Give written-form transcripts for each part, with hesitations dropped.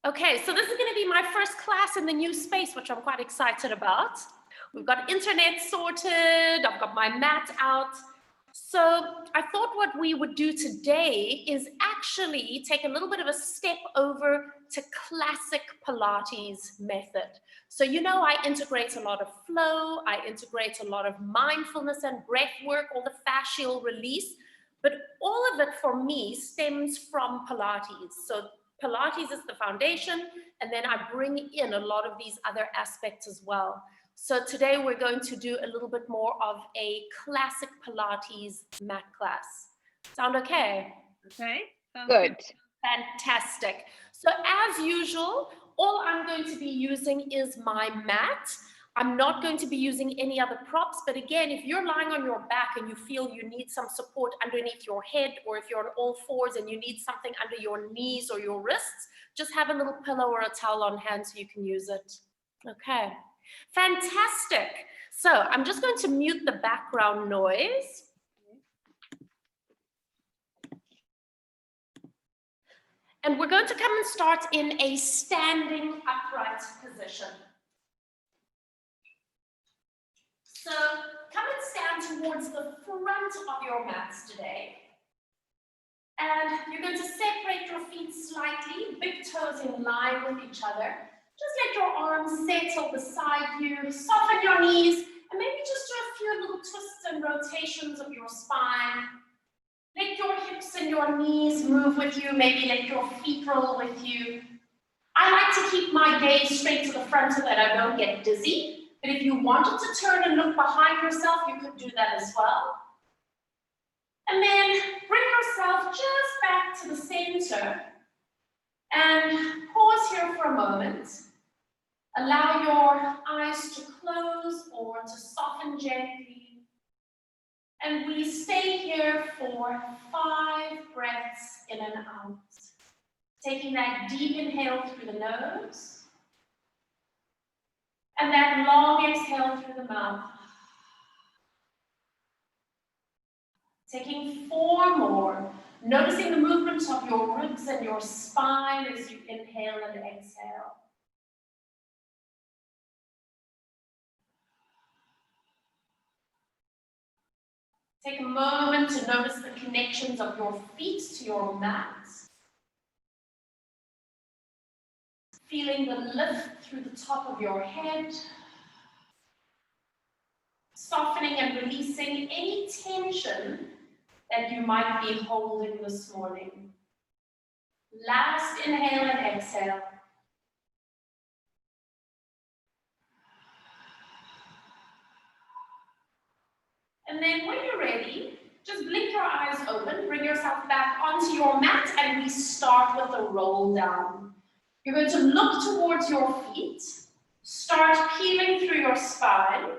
Okay, so this is going to be my first class in the new space, which I'm quite excited about. We've got internet sorted, I've got my mat out. So I thought what we would do today is actually take a little bit of a step over to classic Pilates method. So you know I integrate a lot of flow, I integrate a lot of mindfulness and breath work, all the fascial release, but all of it for me stems from Pilates. So Pilates is the foundation, and then I bring in a lot of these other aspects as well. So today we're going to do a little bit more of a classic Pilates mat class. Sound okay? Okay. Good. Fantastic. So as usual, all I'm going to be using is my mat. I'm not going to be using any other props, but again, if you're lying on your back and you feel you need some support underneath your head, or if you're on all fours and you need something under your knees or your wrists, just have a little pillow or a towel on hand so you can use it. Okay, fantastic. So I'm just going to mute the background noise. And we're going to come and start in a standing upright position. So come and stand towards the front of your mats today. And you're going to separate your feet slightly, big toes in line with each other. Just let your arms settle beside you, soften your knees, and maybe just do a few little twists and rotations of your spine. Let your hips and your knees move with you, maybe let your feet roll with you. I like to keep my gaze straight to the front so that I don't get dizzy. But if you wanted to turn and look behind yourself, you could do that as well. And then bring yourself just back to the center and pause here for a moment. Allow your eyes to close or to soften gently. And we stay here for 5 breaths in and out. Taking that deep inhale through the nose. And that long exhale through the mouth. Taking 4 more. Noticing the movement of your ribs and your spine as you inhale and exhale. Take a moment to notice the connections of your feet to your mat. Feeling the lift through the top of your head. Softening and releasing any tension that you might be holding this morning. Last inhale and exhale. And then when you're ready, just blink your eyes open, bring yourself back onto your mat, and we start with a roll down. You're going to look towards your feet, start peeling through your spine,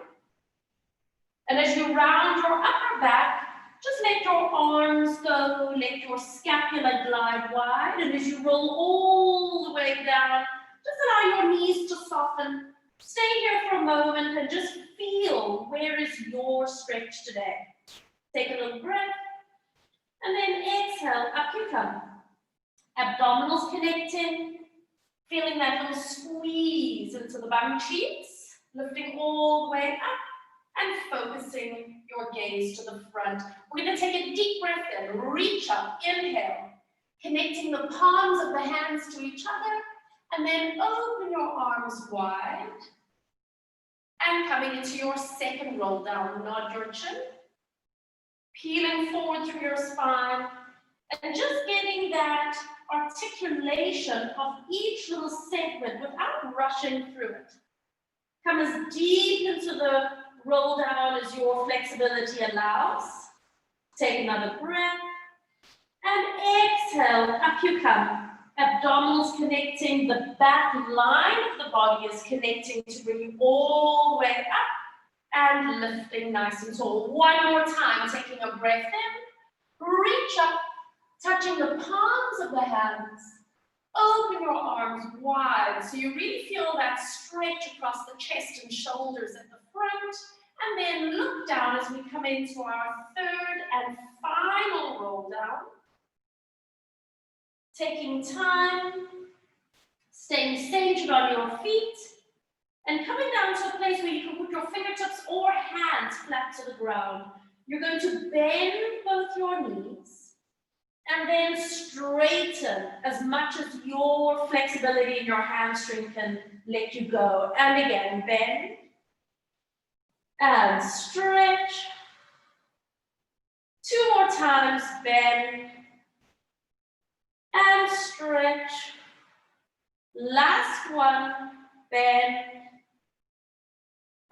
and as you round your upper back, just let your arms go, let your scapula glide wide, and as you roll all the way down, just allow your knees to soften. Stay here for a moment and just feel where is your stretch today. Take a little breath, and then exhale, up you come. Abdominals connecting, feeling that little squeeze into the bum cheeks, lifting all the way up, and focusing your gaze to the front. We're going to take a deep breath in, reach up, inhale, connecting the palms of the hands to each other, and then open your arms wide, and coming into your second roll down, nod your chin, peeling forward through your spine, and just getting that articulation of each little segment without rushing through it. Come as deep into the roll down as your flexibility allows. Take another breath. And exhale, up you come. Abdominals connecting, the back line of the body is connecting to bring you all the way up and lifting nice and tall. One more time, taking a breath in. Reach up, touching the palms of the hands. Open your arms wide so you really feel that stretch across the chest and shoulders at the front. And then look down as we come into our third and final roll down. Taking time, Staying centered on your feet and coming down to a place where you can put your fingertips or hands flat to the ground. You're going to bend both your knees and then straighten as much as your flexibility in your hamstring can let you go. And again, bend and stretch. 2 more times, bend and stretch. Last one, bend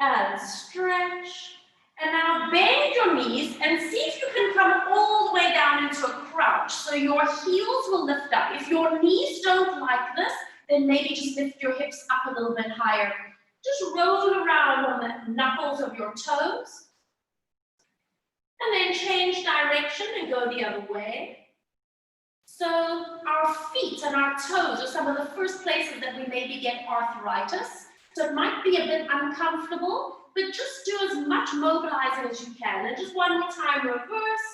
and stretch. And now bend your knees and see if you can come all the way down into a crouch. So your heels will lift up. If your knees don't like this, then maybe just lift your hips up a little bit higher. Just roll around on the knuckles of your toes. And then change direction and go the other way. So our feet and our toes are some of the first places that we maybe get arthritis. So it might be a bit uncomfortable, but just do as much mobilizing as you can. And just one more time, reverse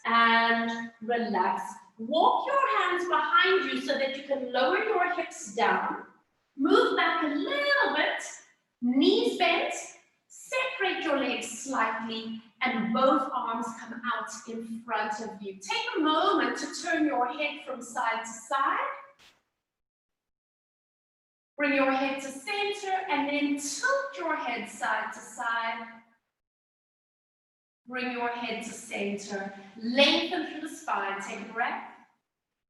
and relax. Walk your hands behind you so that you can lower your hips down. Move back a little bit, knees bent, separate your legs slightly, and both arms come out in front of you. Take a moment to turn your head from side to side. Bring your head to center and then tilt your head side to side. Bring your head to center. Lengthen through the spine. Take a breath.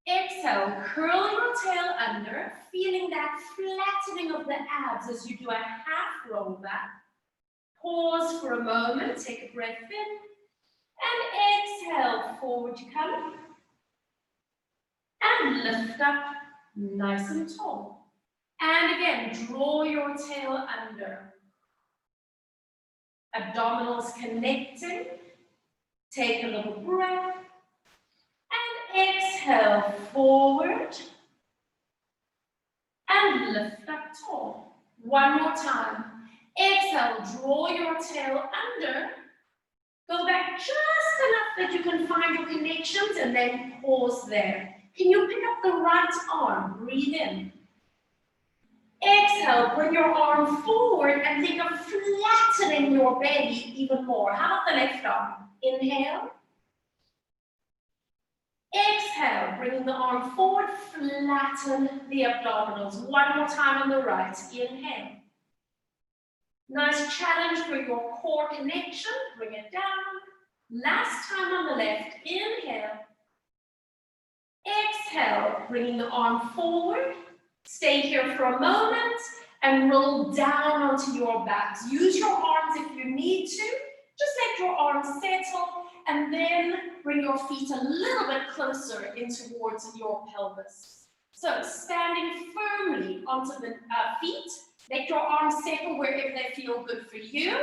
Exhale, curl your tail under, feeling that flattening of the abs as you do a half roll back. Pause for a moment, take a breath in, and exhale, forward you come. And lift up, nice and tall. And again, draw your tail under. Abdominals connecting. Take a little breath. And exhale, forward. And lift up tall. One more time. Exhale, draw your tail under. Go back just enough that you can find your connections and then pause there. Can you pick up the right arm? Breathe in. Exhale, bring your arm forward and think of flattening your belly even more. How about the left arm? Inhale. Exhale, bringing the arm forward, flatten the abdominals. One more time on the right. Inhale. Nice challenge for your core connection. Bring it down. Last time on the left. Inhale. Exhale, bringing the arm forward. Stay here for a moment and roll down onto your backs. Use your arms if you need to. Just let your arms settle and then bring your feet a little bit closer in towards your pelvis. So standing firmly onto the feet. Let your arms settle wherever they feel good for you.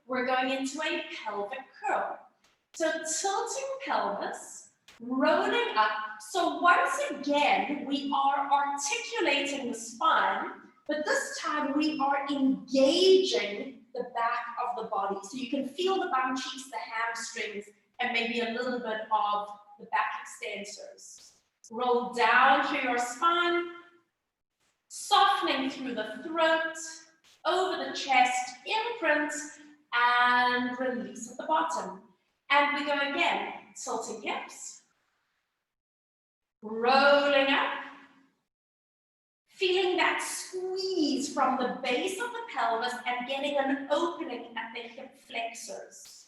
We're going into a pelvic curl. So tilting pelvis, rolling up. So once again, we are articulating the spine, but this time we are engaging the back of the body. So you can feel the bum cheeks, the hamstrings, and maybe a little bit of the back extensors. Roll down through your spine. Softening through the throat, over the chest, imprint, and release at the bottom. And we go again, tilting hips, rolling up, feeling that squeeze from the base of the pelvis and getting an opening at the hip flexors.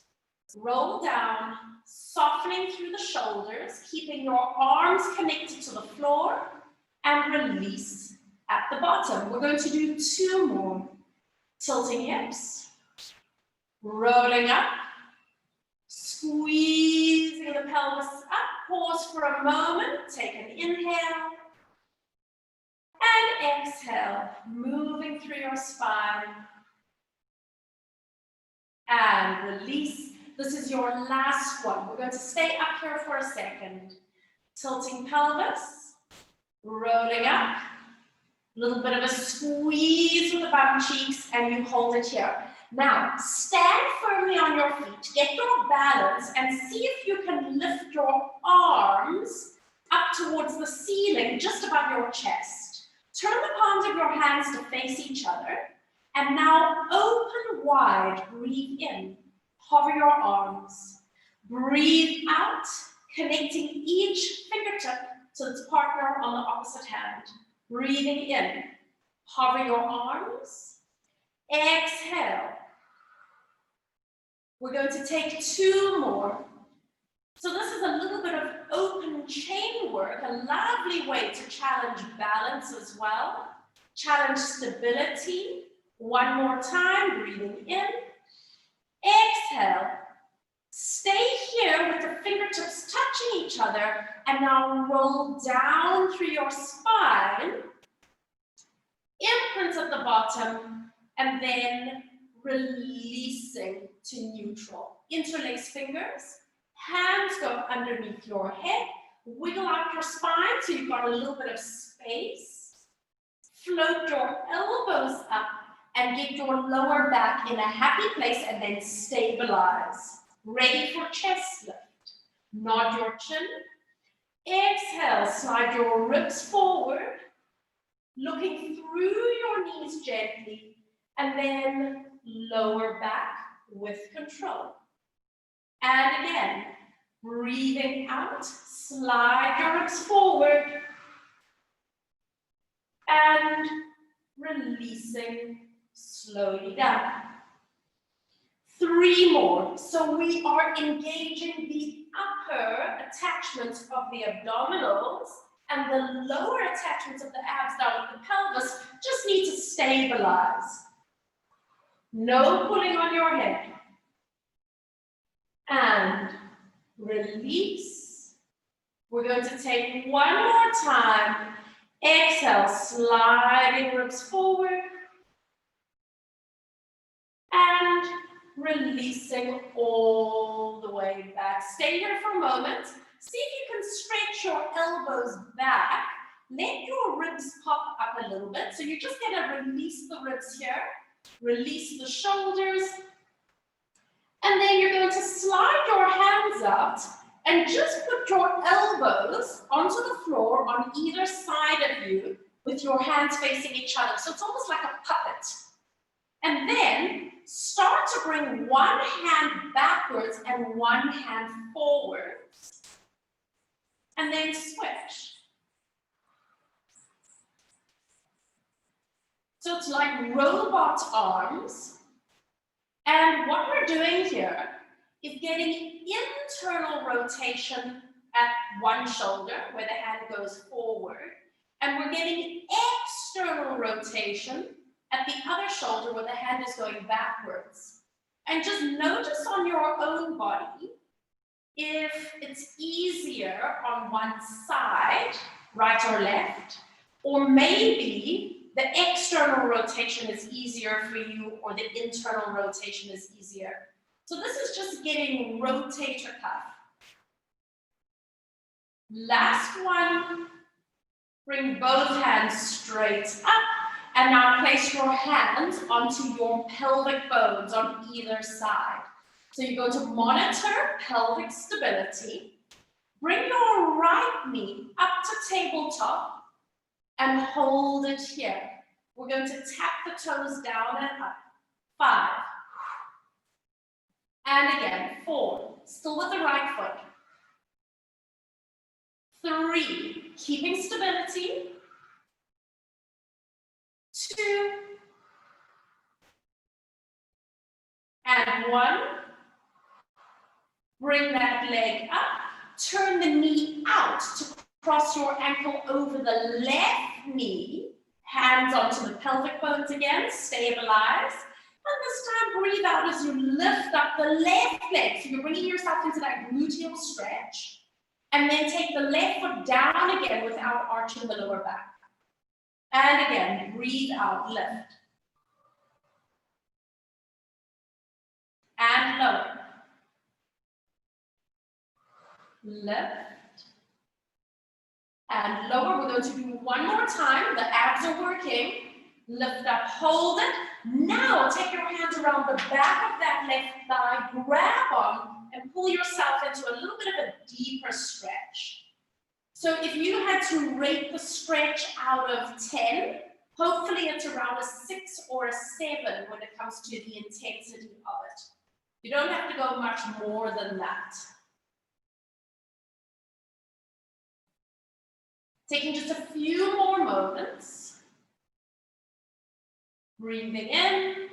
Roll down, softening through the shoulders, keeping your arms connected to the floor, and release at the bottom. We're going to do 2 more. Tilting hips, rolling up, squeezing the pelvis up. Pause for a moment. Take an inhale. And exhale, moving through your spine. And release. This is your last one. We're going to stay up here for a second. Tilting pelvis, rolling up. A little bit of a squeeze with the bum cheeks, and you hold it here. Now, stand firmly on your feet, get your balance, and see if you can lift your arms up towards the ceiling, just above your chest. Turn the hands to face each other. And now open wide, breathe in, hover your arms. Breathe out, connecting each fingertip to its partner on the opposite hand. Breathing in, hover your arms. Exhale. We're going to take 2 more. So this is a little bit of open chain work, a lovely way to challenge balance as well. Challenge stability. 1 more time, breathing in. Exhale. Stay here with the fingertips touching each other, and now roll down through your spine. Imprint at the bottom, and then releasing to neutral. Interlace fingers, hands go underneath your head, wiggle out your spine so you've got a little bit of space. Float your elbows up and get your lower back in a happy place and then stabilize. Ready for chest lift. Nod your chin. Exhale, slide your ribs forward, looking through your knees gently, and then lower back with control. And again, breathing out, slide your ribs forward, and releasing slowly down. 3 more. So we are engaging the upper attachments of the abdominals, and the lower attachments of the abs down at the pelvis just need to stabilize. No pulling on your head. And release. We're going to take 1 more time. Exhale, sliding ribs forward. And releasing all the way back. Stay here for a moment. See if you can stretch your elbows back. Let your ribs pop up a little bit. So you're just going to release the ribs here. Release the shoulders. And then you're going to slide your hands out and just put your elbows onto the floor on either side of you with your hands facing each other. So it's almost like a puppet. And then start to bring 1 hand backwards and 1 hand forwards. And then switch. So it's like robot arms. And what we're doing here is getting internal rotation at one shoulder where the hand goes forward. And we're getting external rotation at the other shoulder where the hand is going backwards. And just notice on your own body if it's easier on one side, right or left, or maybe the external rotation is easier for you or the internal rotation is easier. So this is just getting rotator cuff. Last one, bring both hands straight up. And now place your hands onto your pelvic bones on either side. So you go to monitor pelvic stability. Bring your right knee up to tabletop and hold it here. We're going to tap the toes down and up. 5. And again, 4. Still with the right foot. 3. Keeping stability. 2. And 1. Bring that leg up. Turn the knee out to cross your ankle over the left knee. Hands onto the pelvic bones again. Stabilize. And this time, breathe out as you lift up the left leg. So you're bringing yourself into that gluteal stretch. And then take the left foot down again without arching the lower back. And again, breathe out, lift. And lower. Lift. And lower. We're going to do 1 more time. The abs are working. Lift up, hold it. Now take your hands around the back of that left thigh, grab on, and pull yourself into a little bit of a deeper stretch. So if you had to rate the stretch out of 10, Hopefully it's around a 6 or a 7 when it comes to the intensity of it. You don't have to go much more than that. Taking just a few more moments. Breathing in.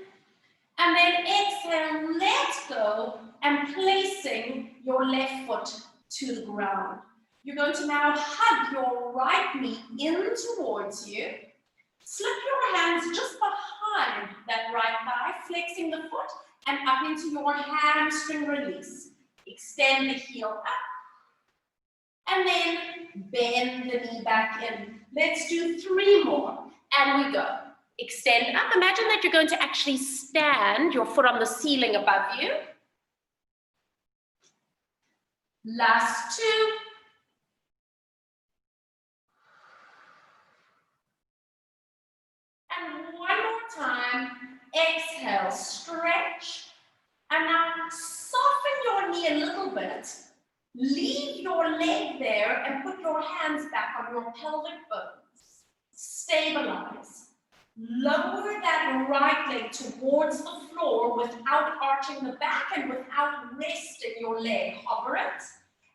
And then exhale, let go, and placing your left foot to the ground. You're going to now hug your right knee in towards you. Slip your hands just behind that right thigh, flexing the foot, and up into your hamstring release. Extend the heel up, and then bend the knee back in. Let's do 3 more, and we go. Extend up. Imagine that you're going to actually stand your foot on the ceiling above you. Last 2. And one more time. Exhale, stretch. And now soften your knee a little bit. Leave your leg there and put your hands back on your pelvic bones. Stabilize. Lower that right leg towards the floor without arching the back and without resting your leg. Hover it.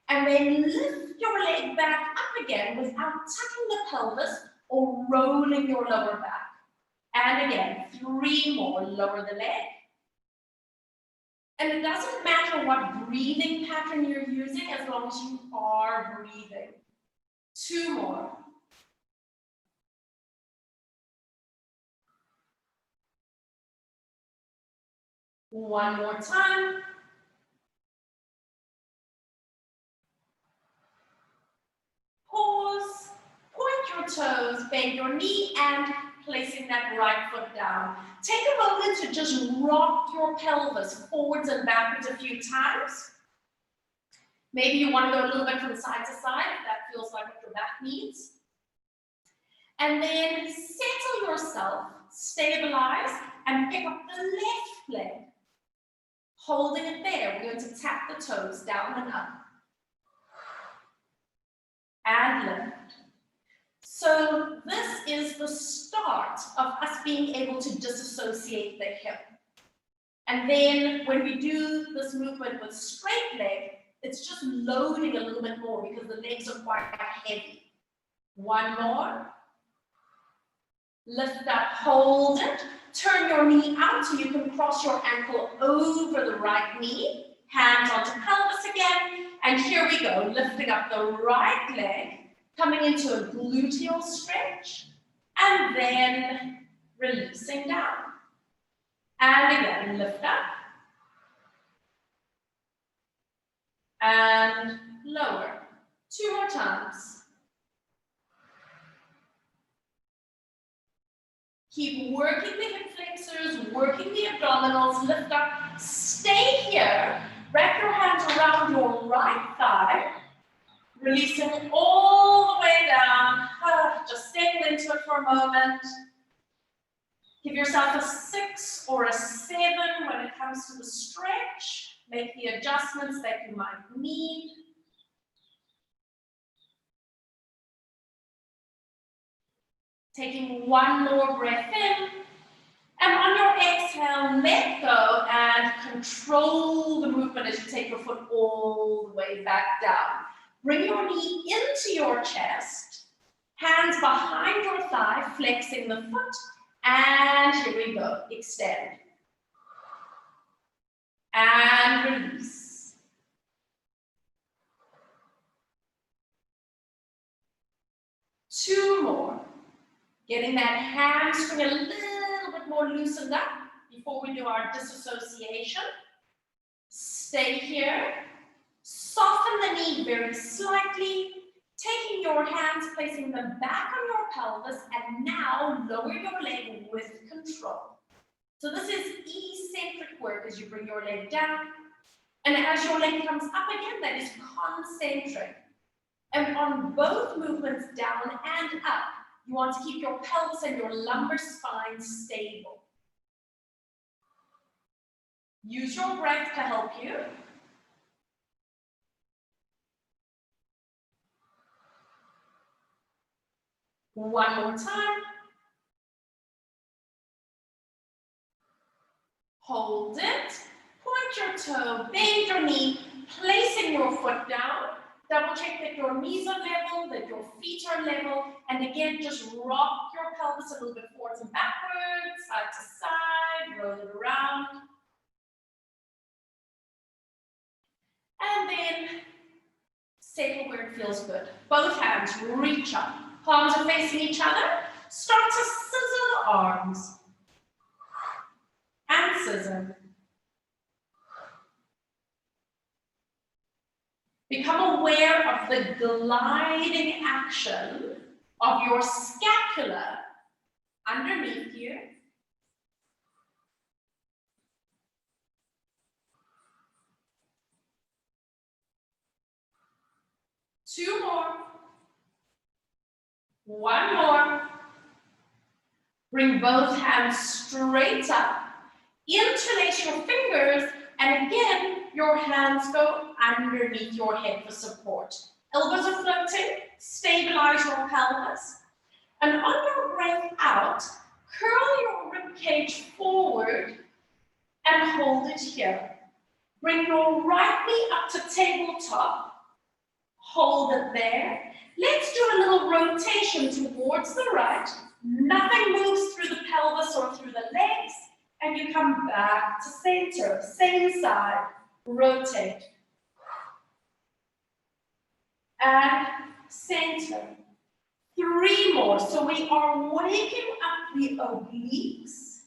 And then lift your leg back up again without tucking the pelvis or rolling your lower back. And again, 3 more. Lower the leg. And it doesn't matter what breathing pattern you're using as long as you are breathing. 2 more. One more time. Pause, point your toes, bend your knee, and placing that right foot down. Take a moment to just rock your pelvis forwards and backwards a few times. Maybe you want to go a little bit from side to side if that feels like what your back needs. And then settle yourself, stabilize, and pick up the left leg. Holding it there, we're going to tap the toes down and up. And lift. So this is the start of us being able to disassociate the hip. And then when we do this movement with straight leg, it's just loading a little bit more because the legs are quite heavy. 1 more. Lift up, hold it. Turn your knee out so you can cross your ankle over the right knee. Hands onto pelvis again. And here we go, lifting up the right leg, coming into a gluteal stretch, and then releasing down. And again, lift up. And lower. 2 more times. Keep working the hip flexors, working the abdominals, lift up, stay here, wrap your hands around your right thigh, releasing all the way down, just settle into it for a moment. Give yourself a 6 or a 7 when it comes to the stretch, make the adjustments that you might need. Taking 1 more breath in, and on your exhale, let go and control the movement as you take your foot all the way back down. Bring your knee into your chest, hands behind your thigh, flexing the foot, and here we go, extend. And release. Two more. Getting that hamstring a little bit more loosened up before we do our disassociation. Stay here. Soften the knee very slightly. Taking your hands, placing them back on your pelvis, and now lower your leg with control. So this is eccentric work as you bring your leg down. And as your leg comes up again, that is concentric. And on both movements, down and up, you want to keep your pelvis and your lumbar spine stable. Use your breath to help you. One more time. Hold it. Point your toe, bend your knee, placing your foot down. Double check that your knees are level, that your feet are level, and again, just rock your pelvis a little bit forwards and backwards, side to side, roll it around. And then settle where it feels good. Both hands reach up. Palms are facing each other. Start to scissor the arms. And scissor. Become aware of the gliding action of your scapula underneath you. Two more. One more. Bring both hands straight up. Interlace your fingers, and again, your hands go underneath your head for support. Elbows are floating. Stabilize your pelvis. And on your breath out, curl your rib cage forward and hold it here. Bring your right knee up to tabletop. Hold it there. Let's do a little rotation towards the right. Nothing moves through the pelvis or through the legs. And you come back to center. Same side. Rotate. And center. Three more. So we are waking up the obliques.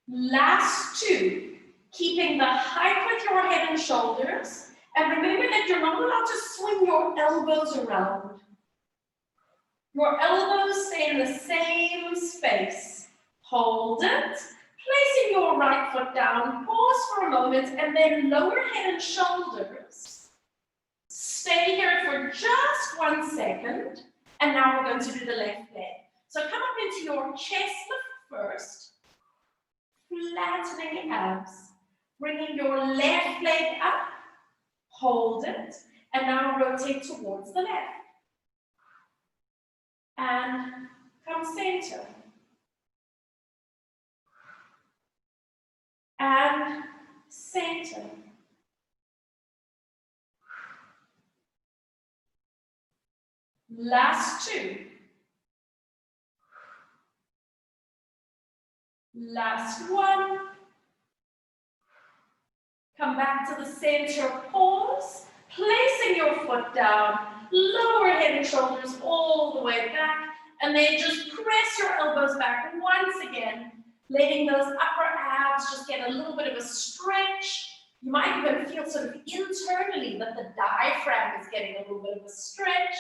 Last two. Keeping the height with your head and shoulders. And remember that you're not allowed to swing your elbows around. Your elbows stay in the same space. Hold it. Placing your right foot down. Pause for a moment and then lower head and shoulders. Stay here for just 1 second. And now we're going to do the left leg. So come up into your chest lift first. Flattening abs. Bringing your left leg up. Hold it, and now rotate towards the left. And come center. And center. Last two. Last one. Come back to the center, pause, placing your foot down, lower head and shoulders all the way back, and then just press your elbows back once again, letting those upper abs just get a little bit of a stretch. You might even feel sort of internally that the diaphragm is getting a little bit of a stretch.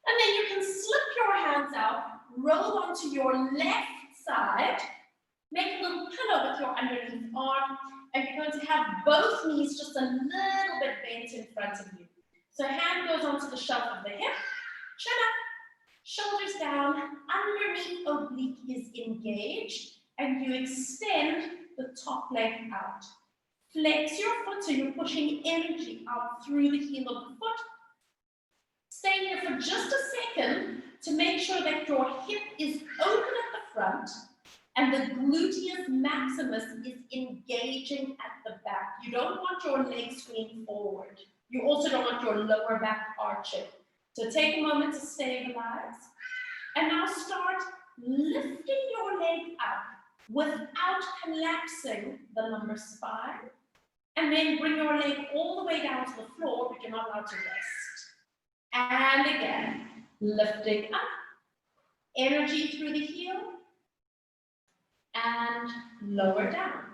And then you can slip your hands out, roll onto your left side, make a little pillow with your underneath arm, and you're going to have both knees just a little bit bent in front of you. So hand goes onto the shelf of the hip, chin up, shoulders down, underneath oblique is engaged, and you extend the top leg out. Flex your foot so you're pushing energy out through the heel of the foot. Stay here for just a second to make sure that your hip is open at the front, and the gluteus maximus is engaging at the back. You don't want your legs swinging forward. You also don't want your lower back arching. So take a moment to stabilize. And now start lifting your leg up without collapsing the lumbar spine. And then bring your leg all the way down to the floor, but you're not allowed to rest. And again, lifting up. Energy through the heel. And lower down.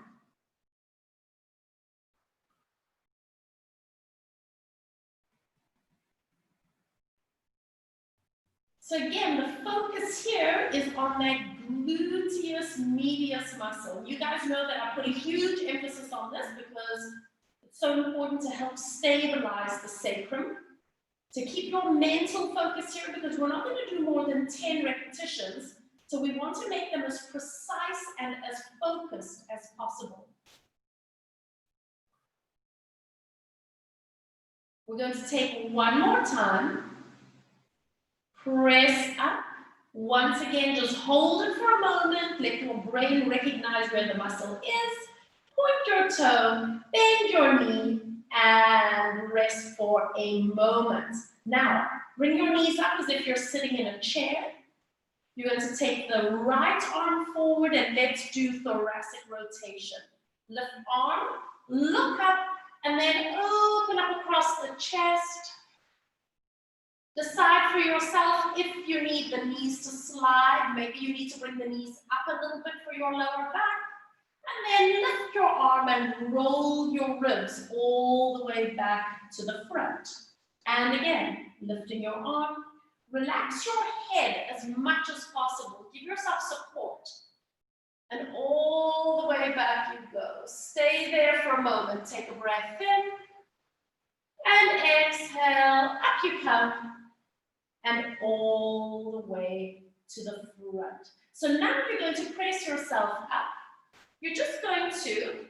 So again, the focus here is on that gluteus medius muscle. You guys know that I put a huge emphasis on this because it's so important to help stabilize the sacrum, to keep your mental focus here, because we're not going to do more than 10 repetitions. So we want to make them as precise and as focused as possible. We're going to take one more time. Press up, Once again, just hold it for a moment. Let your brain recognize where the muscle is. Point your toe, bend your knee, and rest for a moment. Now, bring your knees up as if you're sitting in a chair. You're going to take the right arm forward and let's do thoracic rotation. Lift arm, look up, and then open up across the chest. Decide for yourself if you need the knees to slide. Maybe you need to bring the knees up a little bit for your lower back. And then lift your arm and roll your ribs all the way back to the front. And again, lifting your arm. Relax your head as much as possible. Give yourself support. And all the way back you go. Stay there for a moment. Take a breath in. And exhale. Up you come. And all the way to the front. So now you're going to press yourself up. You're just going to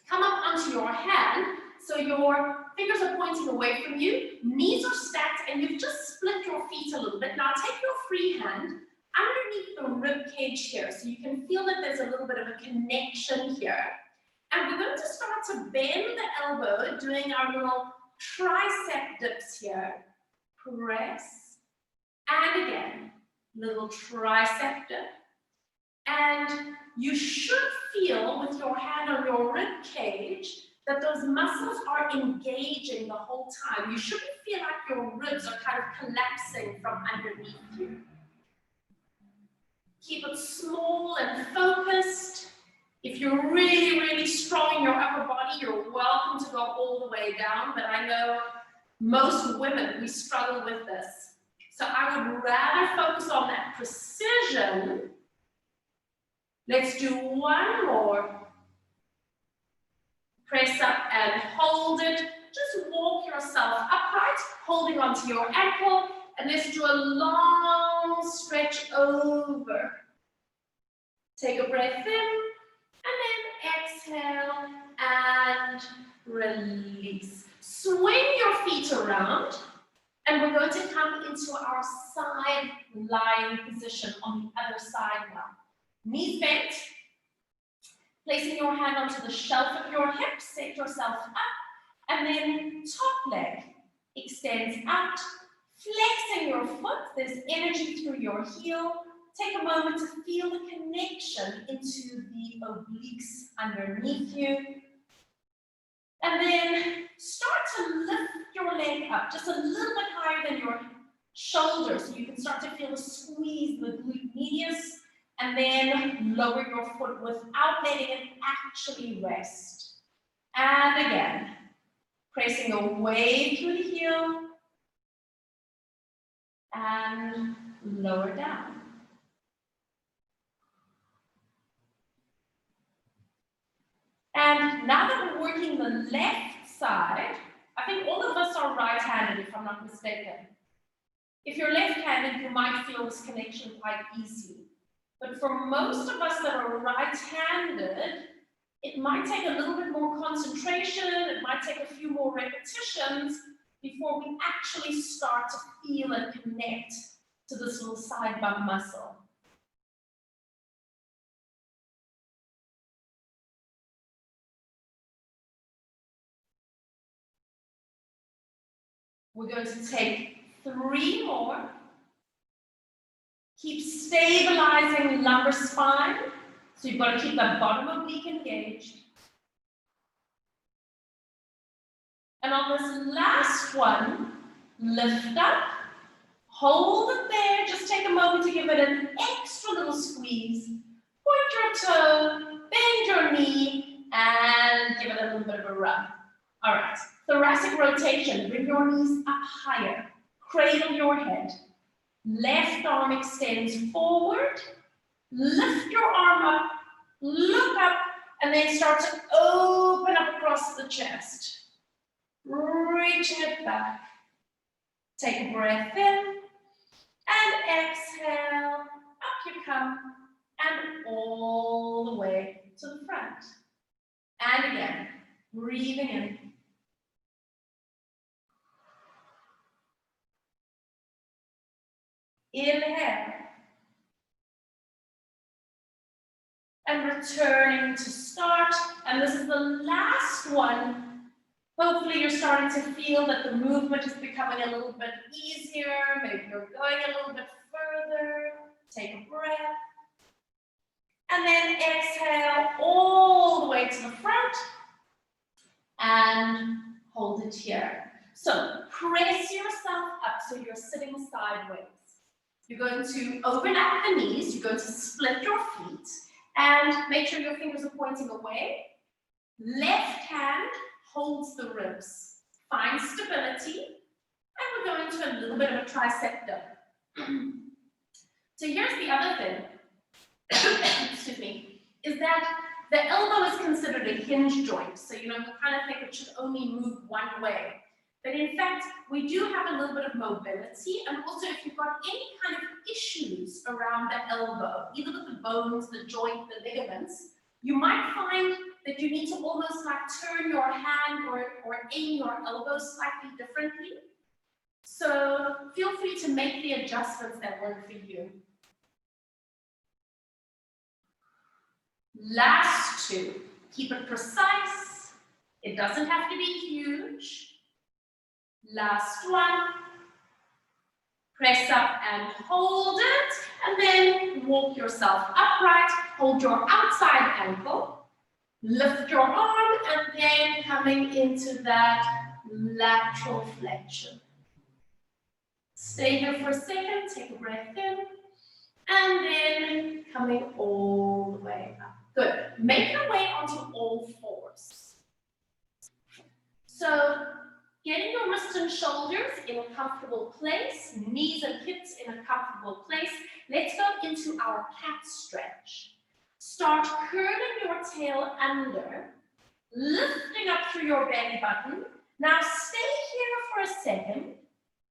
come up onto your hand. So your fingers are pointing away from you. Knees are stacked and you've just split your feet a little bit. Now take your free hand underneath the rib cage here. So you can feel that there's a little bit of a connection here. And we're going to start to bend the elbow, doing our little tricep dips here. Press. And again, little tricep dip. And you should feel with your hand on your rib cage that those muscles are engaging the whole time. You shouldn't feel like your ribs are kind of collapsing from underneath you. Keep it small and focused. If you're really, really strong in your upper body, you're welcome to go all the way down, but I know most women, we struggle with this. So I would rather focus on that precision. Let's do one more. Press up and hold it. Just walk yourself upright, holding onto your ankle. And let's do a long stretch over. Take a breath in. And then exhale and release. Swing your feet around. And we're going to come into our side lying position on the other side now. Knees bent. Placing your hand onto the shelf of your hip, set yourself up, and then top leg extends out, flexing your foot. There's energy through your heel. Take a moment to feel the connection into the obliques underneath you. And then start to lift your leg up just a little bit higher than your shoulders, so you can start to feel the squeeze, the glute medius. And then lower your foot without letting it actually rest. And again, pressing away through the heel. And lower down. And now that we're working the left side, I think all of us are right-handed, if I'm not mistaken. If you're left-handed, you might feel this connection quite easily. But for most of us that are right-handed, it might take a little bit more concentration, it might take a few more repetitions before we actually start to feel and connect to this little side bump muscle. We're going to take 3 more. Keep stabilizing lumbar spine. So you've got to keep that bottom oblique engaged. And on this last one, lift up, hold it there. Just take a moment to give it an extra little squeeze. Point your toe, bend your knee, and give it a little bit of a rub. All right, thoracic rotation. Bring your knees up higher. Cradle your head. Left arm extends forward, lift your arm up, look up, and then start to open up across the chest. Reaching it back. Take a breath in, and exhale, up you come, and all the way to the front. And again, breathing in. Inhale. And returning to start. And this is the last one. Hopefully you're starting to feel that the movement is becoming a little bit easier. Maybe you're going a little bit further. Take a breath. And then exhale all the way to the front. And hold it here. So press yourself up so you're sitting sideways. You're going to open up the knees. You're going to split your feet. And make sure your fingers are pointing away. Left hand holds the ribs. Find stability. And we're going to a little bit of a tricep dip. So here's the other thing, excuse me, is that the elbow is considered a hinge joint. So, you kind of think it should only move one way. But in fact, we do have a little bit of mobility. And also, if you've got any kind of issues around the elbow, either with the bones, the joint, the ligaments, you might find that you need to almost like turn your hand or aim your elbow slightly differently. So feel free to make the adjustments that work for you. Last two. Keep it precise. It doesn't have to be huge. Last one. Press up and hold it. And then walk yourself upright. Hold your outside ankle. Lift your arm and then coming into that lateral flexion. Stay here for a second. Take a breath in. And then coming all the way up. Good. Make your way onto all fours. So, getting your wrists and shoulders in a comfortable place, knees and hips in a comfortable place. Let's go into our cat stretch. Start curling your tail under, lifting up through your belly button. Now stay here for a second.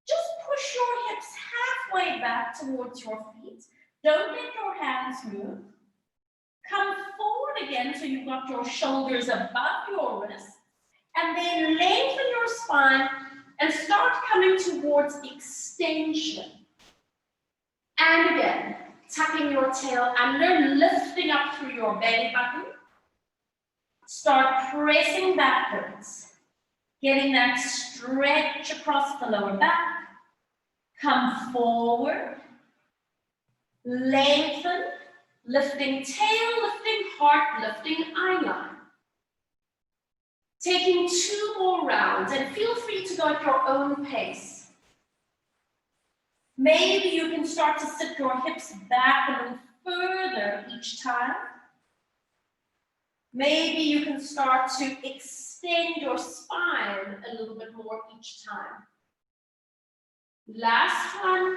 Just push your hips halfway back towards your feet. Don't let your hands move. Come forward again so you've got your shoulders above your wrists. And then lengthen your spine and start coming towards extension. And again, tucking your tail under, lifting up through your belly button. Start pressing backwards, getting that stretch across the lower back. Come forward, lengthen, lifting tail, lifting heart, lifting eyeline. Taking 2 more rounds, and feel free to go at your own pace. Maybe you can start to sit your hips back a little further each time. Maybe you can start to extend your spine a little bit more each time. Last one.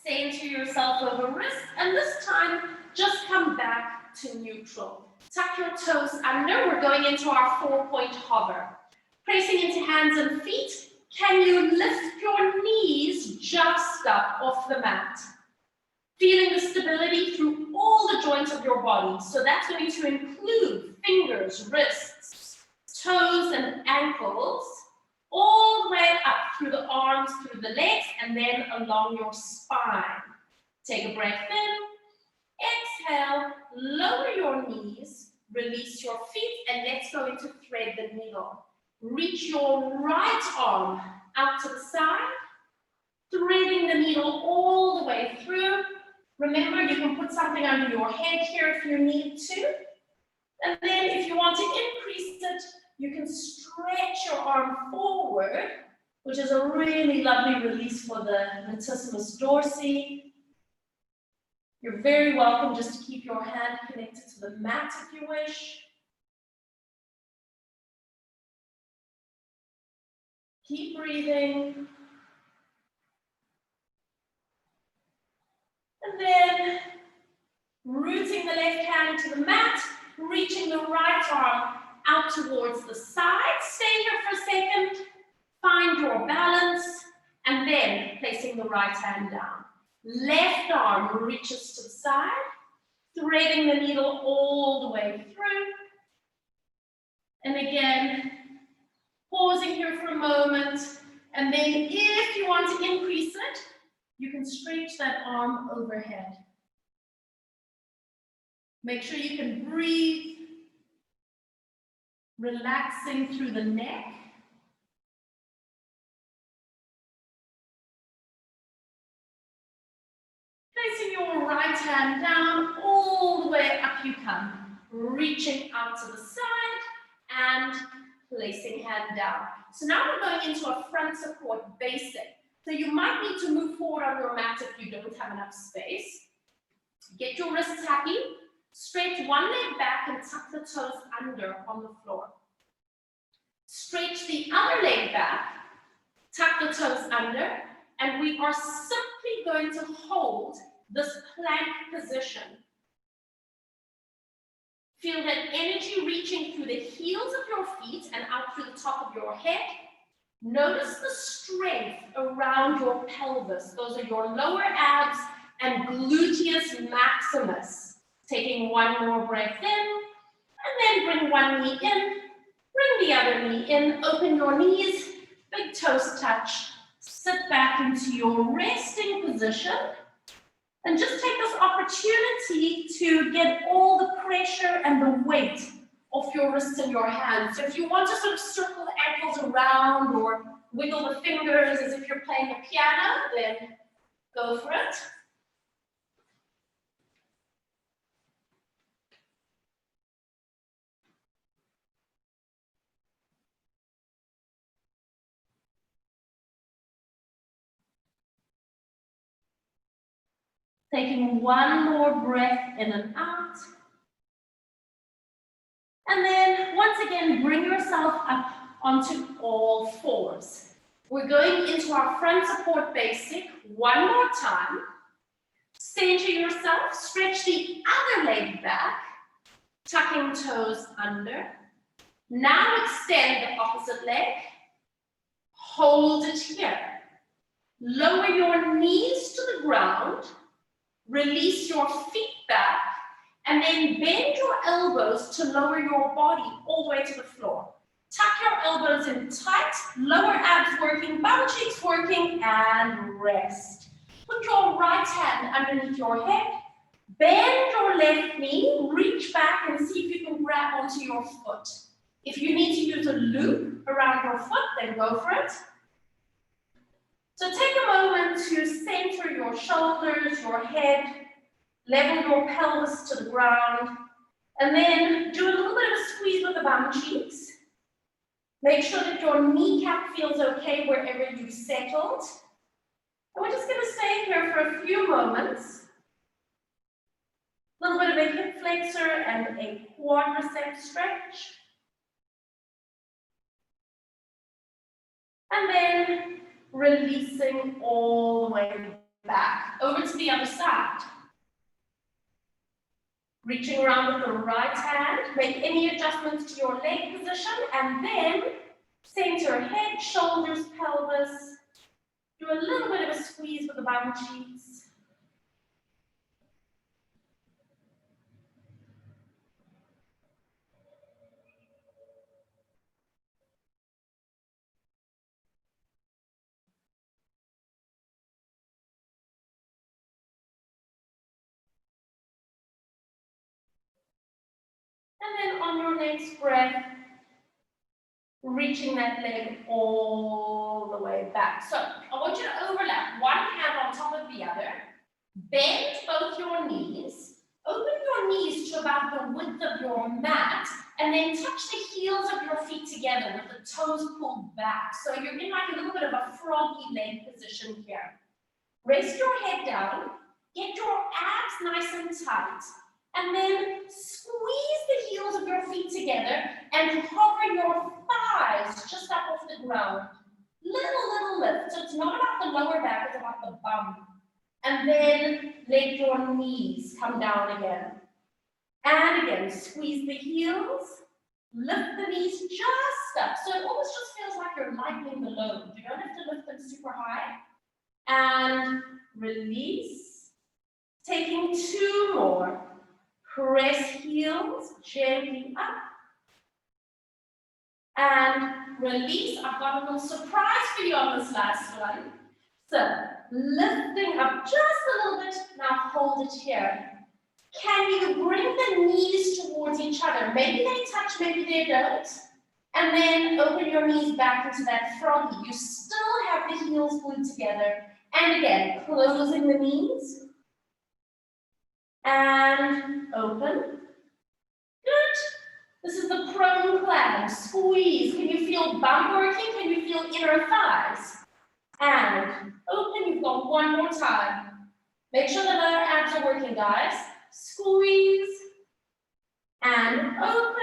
Center yourself over wrist, and this time, just come back to neutral. Tuck your toes under. We're going into our 4-point hover. Pressing into hands and feet. Can you lift your knees just up off the mat? Feeling the stability through all the joints of your body. So that's going to include fingers, wrists, toes, and ankles, all the way up through the arms, through the legs, and then along your spine. Take a breath in. Exhale, lower your knees, release your feet, and let's go into thread the needle. Reach your right arm out to the side, threading the needle all the way through. Remember, you can put something under your head here if you need to. And then if you want to increase it, you can stretch your arm forward, which is a really lovely release for the latissimus dorsi. You're very welcome just to keep your hand connected to the mat if you wish. Keep breathing. And then rooting the left hand to the mat, reaching the right arm out towards the side. Stay here for a second. Find your balance. And then placing the right hand down. Left arm reaches to the side, threading the needle all the way through. And again, pausing here for a moment, And then if you want to increase it, you can stretch that arm overhead. Make sure you can breathe, relaxing through the neck. Placing your right hand down, all the way up you come. Reaching out to the side and placing hand down. So now we're going into a front support basic. So you might need to move forward on your mat if you don't have enough space. Get your wrists happy. Stretch one leg back and tuck the toes under on the floor. Stretch the other leg back, tuck the toes under, and we are simply going to hold this plank position. Feel that energy reaching through the heels of your feet and out through the top of your head. Notice the strength around your pelvis. Those are your lower abs and gluteus maximus. Taking one more breath in, and then bring one knee in, bring the other knee in, open your knees, big toes touch, sit back into your resting position, and just take this opportunity to get all the pressure and the weight off your wrists and your hands. So if you want to sort of circle the ankles around or wiggle the fingers as if you're playing a piano, then go for it. Taking one more breath in and out. And then once again, bring yourself up onto all fours. We're going into our front support basic one more time. Center yourself, stretch the other leg back, tucking toes under. Now extend the opposite leg. Hold it here. Lower your knees to the ground. Release your feet back, and then bend your elbows to lower your body all the way to the floor. Tuck your elbows in tight, lower abs working, bum cheeks working, and rest. Put your right hand underneath your head, bend your left knee, reach back and see if you can grab onto your foot. If you need to use a loop around your foot, then go for it. So take a moment to center your shoulders, your head, level your pelvis to the ground, and then do a little bit of a squeeze with the bum cheeks. Make sure that your kneecap feels okay wherever you've settled. And we're just going to stay here for a few moments. A little bit of a hip flexor and a quadricep stretch. And then releasing all the way back over to the other side. Reaching around with the right hand, make any adjustments to your leg position, and then center head, shoulders, pelvis. Do a little bit of a squeeze with the bum cheeks. And then on your next breath, reaching that leg all the way back. So I want you to overlap one hand on top of the other. Bend both your knees. Open your knees to about the width of your mat, and then touch the heels of your feet together with the toes pulled back. So you're in like a little bit of a froggy leg position here. Rest your head down. Get your abs nice and tight. And then squeeze the heels of your feet together and hover your thighs just up off the ground. Little lift. So it's not about the lower back, it's about the bum. And then let your knees come down again. And again, squeeze the heels. Lift the knees just up. So it almost just feels like you're lightening the load. You don't have to lift them super high. And release. Taking two more. Press heels gently up. And release. I've got a little surprise for you on this last one. So, lifting up just a little bit, now hold it here. Can you bring the knees towards each other? Maybe they touch, maybe they don't. And then open your knees back into that froggy. You still have the heels glued together. And again, closing the knees. And open. Good. This is the prone plank. Squeeze. Can you feel bum working? Can you feel inner thighs? And open. You've got one more time. Make sure the lower abs are working, guys. Squeeze. And open.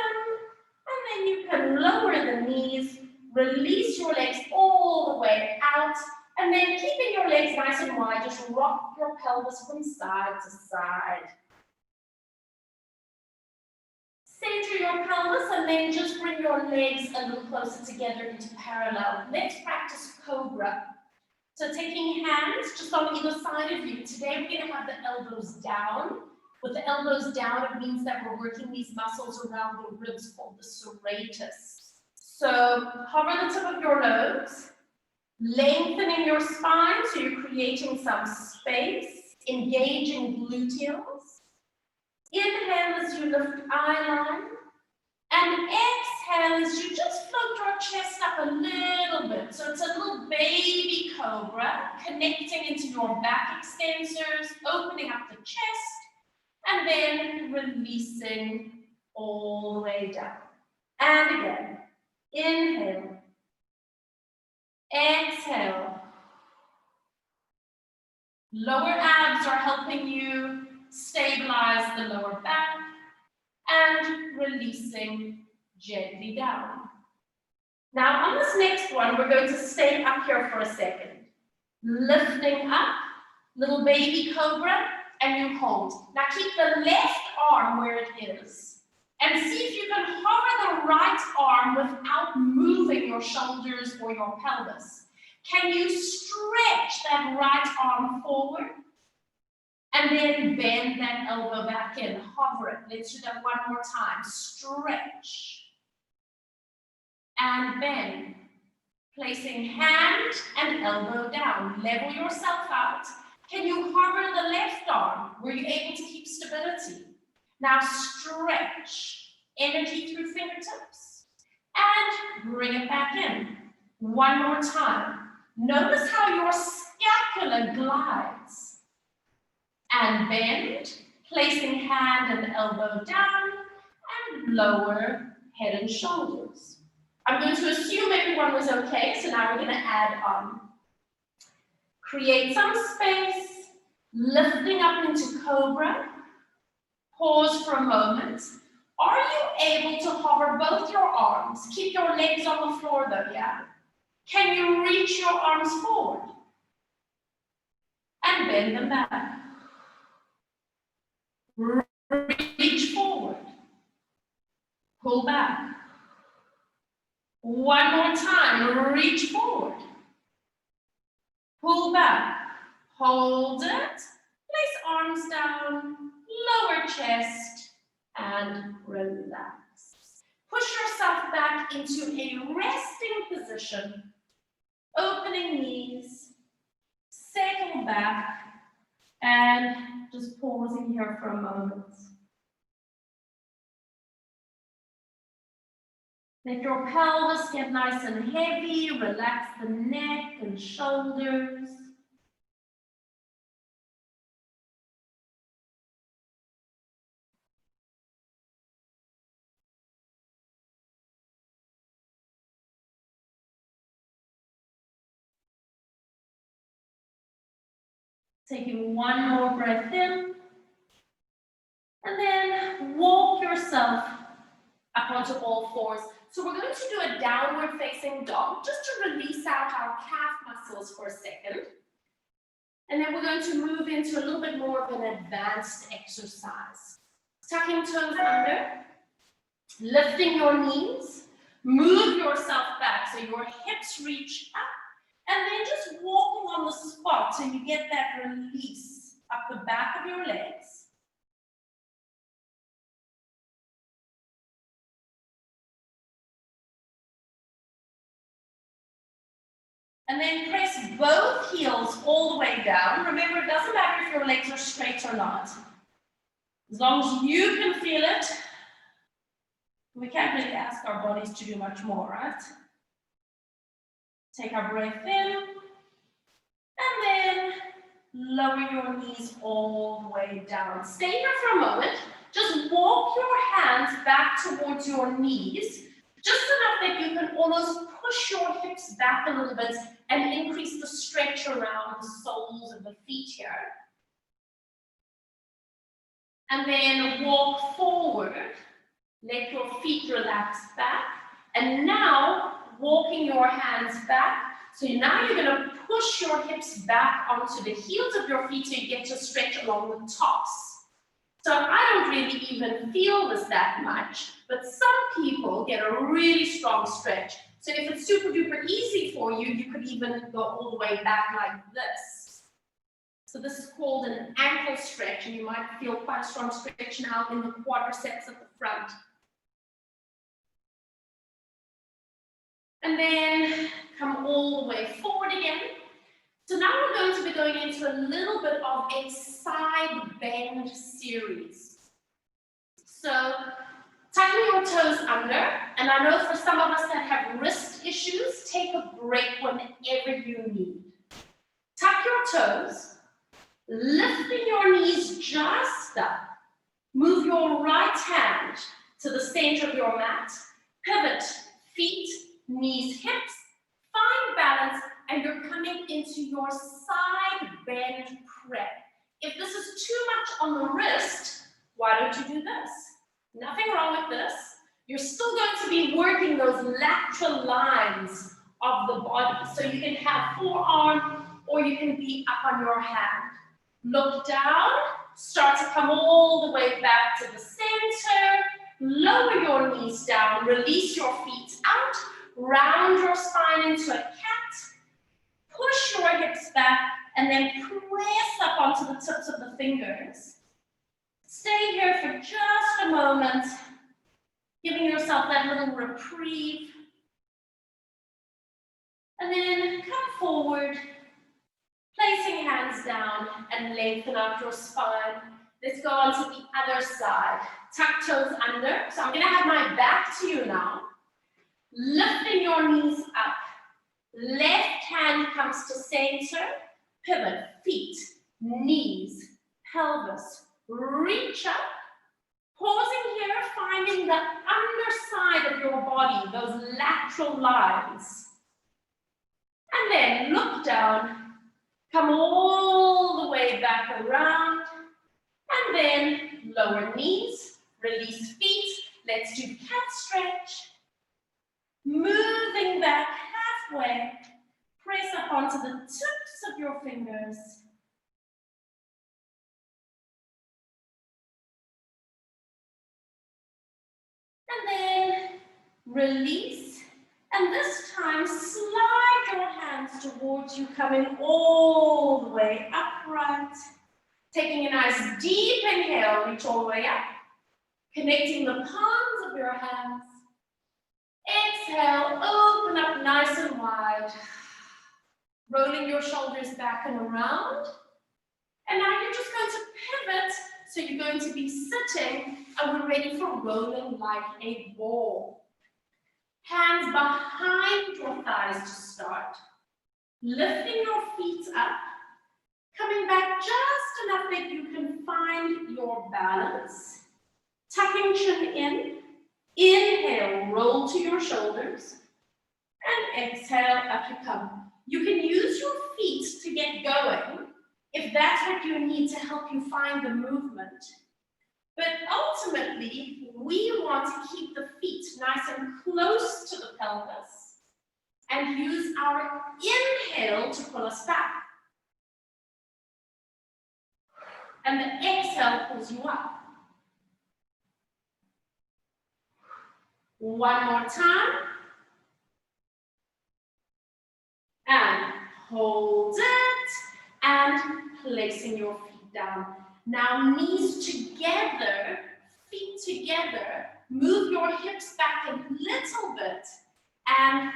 And then you can lower the knees. Release your legs all the way out. And then keeping your legs nice and wide, just rock your pelvis from side to side. Center your pelvis and then just bring your legs a little closer together into parallel. Let's practice cobra. So taking hands just on either side of you. Today we're going to have the elbows down. With the elbows down, it means that we're working these muscles around the ribs called the serratus. So hover the tip of your nose, lengthening your spine so you're creating some space, engaging gluteals. Inhale as you lift eye line, and exhale as you just float your chest up a little bit. So it's a little baby cobra, connecting into your back extensors, opening up the chest, and then releasing all the way down. And again, inhale, exhale. Lower abs are helping you stabilize the lower back, and releasing gently down. Now on this next one, we're going to stay up here for a second. Lifting up, little baby cobra, and you hold. Now keep the left arm where it is, and see if you can hover the right arm without moving your shoulders or your pelvis. Can you stretch that right arm forward? And then bend that elbow back in, hover it. Let's do that one more time. Stretch. And bend. Placing hand and elbow down. Level yourself out. Can you hover the left arm? Were you able to keep stability? Now stretch. Energy through fingertips. And bring it back in. One more time. Notice how your scapula glides. And bend, placing hand and elbow down, and lower head and shoulders. I'm going to assume everyone was okay, so now we're going to add on. Create some space, lifting up into cobra. Pause for a moment. Are you able to hover both your arms? Keep your legs on the floor though, yeah? Can you reach your arms forward? And bend them back. Reach forward. Pull back. One more time. Reach forward. Pull back. Hold it. Place arms down. Lower chest. And relax. Push yourself back into a resting position. Opening knees. Settle back. And just pausing here for a moment. Let your pelvis get nice and heavy. Relax the neck and shoulders. Taking one more breath in. And then walk yourself up onto all fours. So we're going to do a downward facing dog just to release out our calf muscles for a second. And then we're going to move into a little bit more of an advanced exercise. Tucking toes under, lifting your knees, move yourself back so your hips reach up, and then just walking on the spot so you get that release up the back of your legs. And then press both heels all the way down. Remember, it doesn't matter if your legs are straight or not. As long as you can feel it, we can't really ask our bodies to do much more, right? Take our breath in, and then lower your knees all the way down. Stay here for a moment. Just walk your hands back towards your knees, just enough that you can almost push your hips back a little bit and increase the stretch around the soles of the feet here. And then walk forward. Let your feet relax back. And now, walking your hands back. So now you're going to push your hips back onto the heels of your feet so you get to stretch along the tops. So I don't really even feel this that much, but some people get a really strong stretch. So if it's super duper easy for you, you could even go all the way back like this. So this is called an ankle stretch, and you might feel quite a strong stretch now in the quadriceps at the front. And then come all the way forward again. So now we're going to be going into a little bit of a side bend series. So tucking your toes under, and I know for some of us that have wrist issues, take a break whenever you need. Tuck your toes, lifting your knees just up. Move your right hand to the center of your mat. Pivot, feet, knees, hips. Find balance, and you're coming into your side bend prep. If this is too much on the wrist, why don't you do this? Nothing wrong with this. You're still going to be working those lateral lines of the body. So you can have forearm, or you can be up on your hand. Look down, start to come all the way back to the center. Lower your knees down, release your feet out, round your spine into a cat, push your hips back, and then press up onto the tips of the fingers. Stay here for just a moment, giving yourself that little reprieve. And then come forward, placing hands down and lengthen out your spine. Let's go on to the other side. Tuck toes under. So I'm going to have my back to you now. Lifting your knees up. Left hand comes to center. Pivot, feet, knees, pelvis. Reach up. Pausing here, finding the underside of your body, those lateral lines. And then look down. Come all the way back around. And then lower knees, release feet. Let's do cat stretch. Moving back halfway. Press up onto the tips of your fingers. And then release. And this time, slide your hands towards you, coming all the way upright. Taking a nice deep inhale, reach all the way up. Connecting the palms of your hands. Exhale, open up nice and wide. Rolling your shoulders back and around. And now you're just going to pivot. So you're going to be sitting, and we're ready for rolling like a ball. Hands behind your thighs to start. Lifting your feet up. Coming back just enough that you can find your balance. Tucking chin in. Inhale, roll to your shoulders. And exhale, up you come. You can use your feet to get going if that's what you need to help you find the movement. But ultimately, we want to keep the feet nice and close to the pelvis and use our inhale to pull us back. And the exhale pulls you up. One more time. And hold it. And placing your feet down. Now knees together, feet together. Move your hips back a little bit. And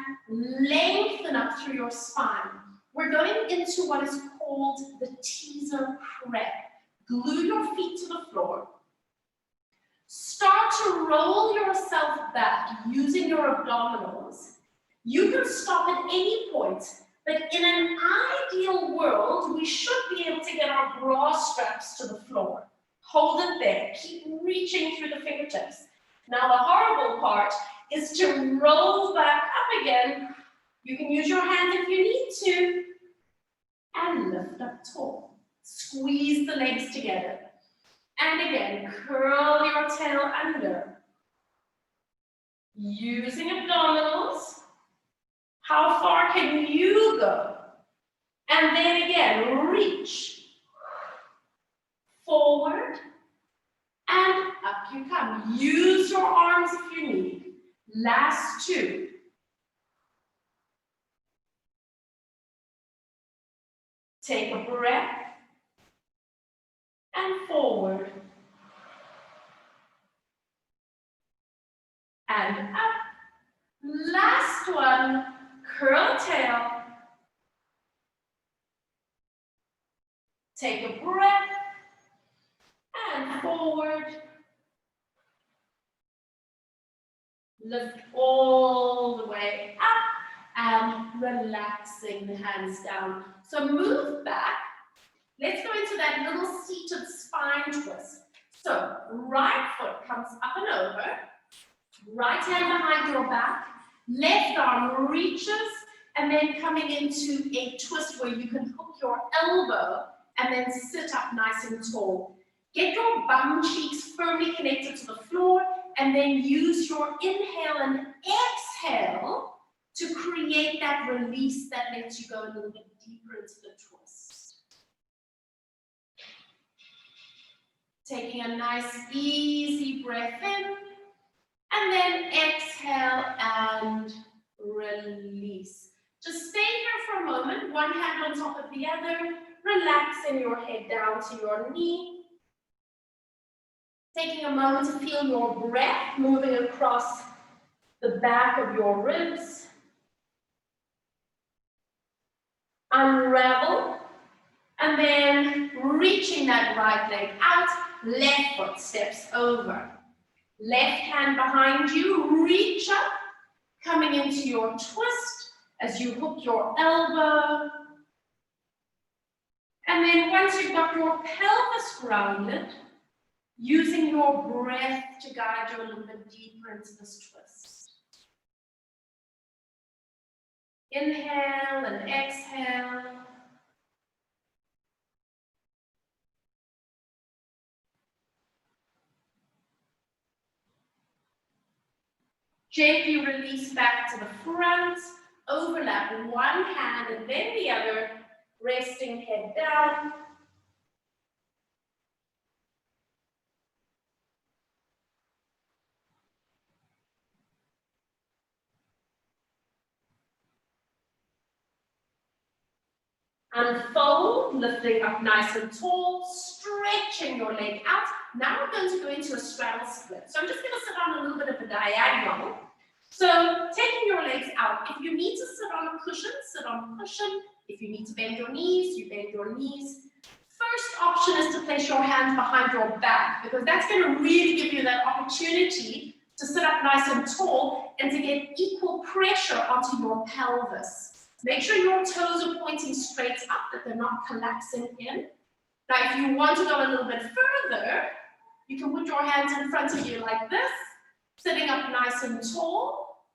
lengthen up through your spine. We're going into what is called the teaser prep. Glue your feet to the floor. Start to roll yourself back using your abdominals. You can stop at any point, but in an ideal world, we should be able to get our bra straps to the floor. Hold it there. Keep reaching through the fingertips. Now, the horrible part is to roll back up again. You can use your hands if you need to. And lift up tall. Squeeze the legs together. And again, curl your tail under. Using abdominals. How far can you go? And then again, reach. Forward. And up you come. Use your arms if you need. Last two. Take a breath. And forward. And up. Last one. Curl tail. Take a breath. And forward. Lift all the way up and relaxing the hands down. So move back. Let's go into that little seated spine twist. So right foot comes up and over. Right hand behind your back. Left arm reaches and then coming into a twist where you can hook your elbow and then sit up nice and tall. Get your bum cheeks firmly connected to the floor and then use your inhale and exhale to create that release that lets you go a little bit deeper into the twist. Taking a nice easy breath in and then exhale and release. Just stay here for a moment, one hand on top of the other, relaxing your head down to your knee. Taking a moment to feel your breath moving across the back of your ribs. Unravel. And then reaching that right leg out, left foot steps over. Left hand behind you, reach up, coming into your twist as you hook your elbow. And then once you've got your pelvis grounded, using your breath to guide you a little bit deeper into this twist. Inhale and exhale. Gently release back to the front, overlap one hand and then the other, resting head down. Unfold, lifting up nice and tall, stretching your leg out. Now we're going to go into a straddle split. So I'm just going to sit on a little bit of a diagonal. So taking your legs out. If you need to sit on a cushion, sit on a cushion. If you need to bend your knees, you bend your knees. First option is to place your hands behind your back because that's going to really give you that opportunity to sit up nice and tall and to get equal pressure onto your pelvis. Make sure your toes are pointing straight up, that they're not collapsing in. Now, if you want to go a little bit further, you can put your hands in front of you like this, sitting up nice and tall.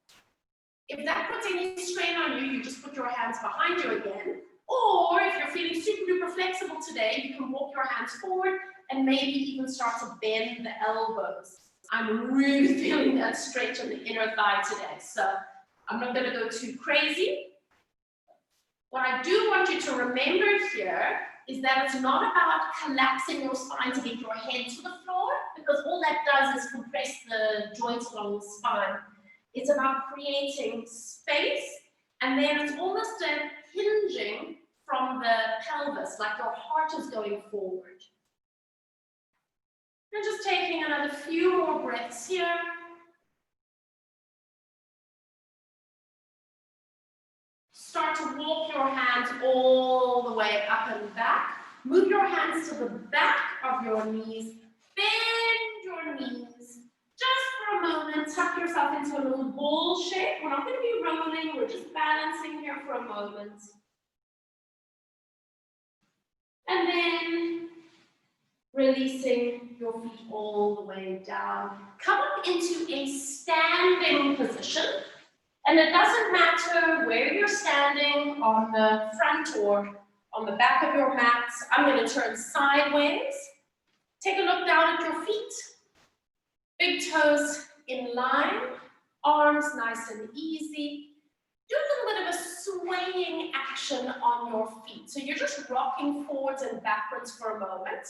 If that puts any strain on you, you just put your hands behind you again. Or if you're feeling super duper flexible today, you can walk your hands forward and maybe even start to bend the elbows. I'm really feeling that stretch in the inner thigh today, so I'm not going to go too crazy. What I do want you to remember here is that it's not about collapsing your spine to get your head to the floor, because all that does is compress the joints along the spine. It's about creating space, and then it's almost a hinging from the pelvis, like your heart is going forward. And just taking another few more breaths here. Start to walk your hands all the way up and back. Move your hands to the back of your knees. Bend your knees. Just for a moment, tuck yourself into a little ball shape. We're not going to be rolling, we're just balancing here for a moment. And then releasing your feet all the way down. Come up into a standing position. And it doesn't matter where you're standing, on the front or on the back of your mat. I'm going to turn sideways. Take a look down at your feet. Big toes in line, arms nice and easy. Do a little bit of a swaying action on your feet. So you're just rocking forwards and backwards for a moment.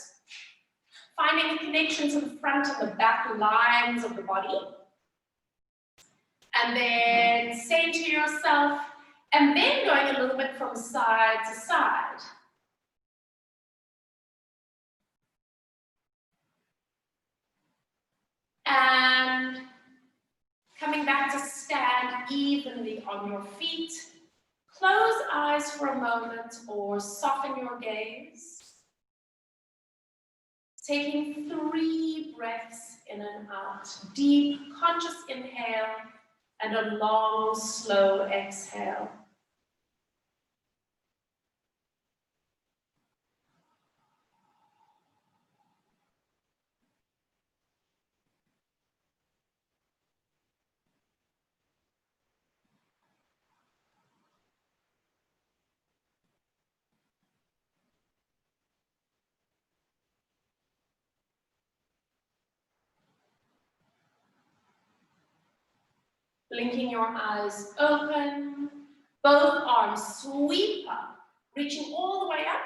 Finding a connection to the front and the back lines of the body. And then saying to yourself, and then going a little bit from side to side. And coming back to stand evenly on your feet. Close eyes for a moment or soften your gaze. Taking 3 breaths in and out. Deep, conscious inhale and a long, slow exhale. Blinking your eyes open, both arms sweep up, reaching all the way up,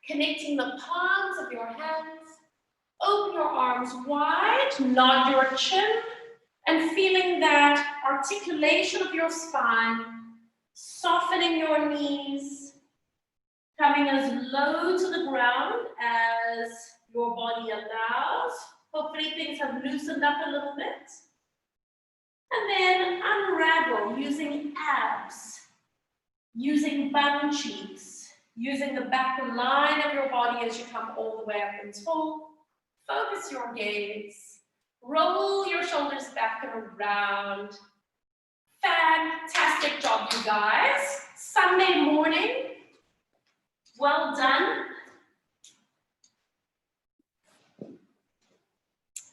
connecting the palms of your hands. Open your arms wide, nod your chin, and feeling that articulation of your spine, softening your knees, coming as low to the ground as your body allows. Hopefully things have loosened up a little bit. And then unravel using abs, using bum cheeks, using the back line of your body as you come all the way up and tall. Focus your gaze. Roll your shoulders back and around. Fantastic job, you guys. Sunday morning. Well done.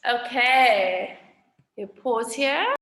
Okay. You pause here.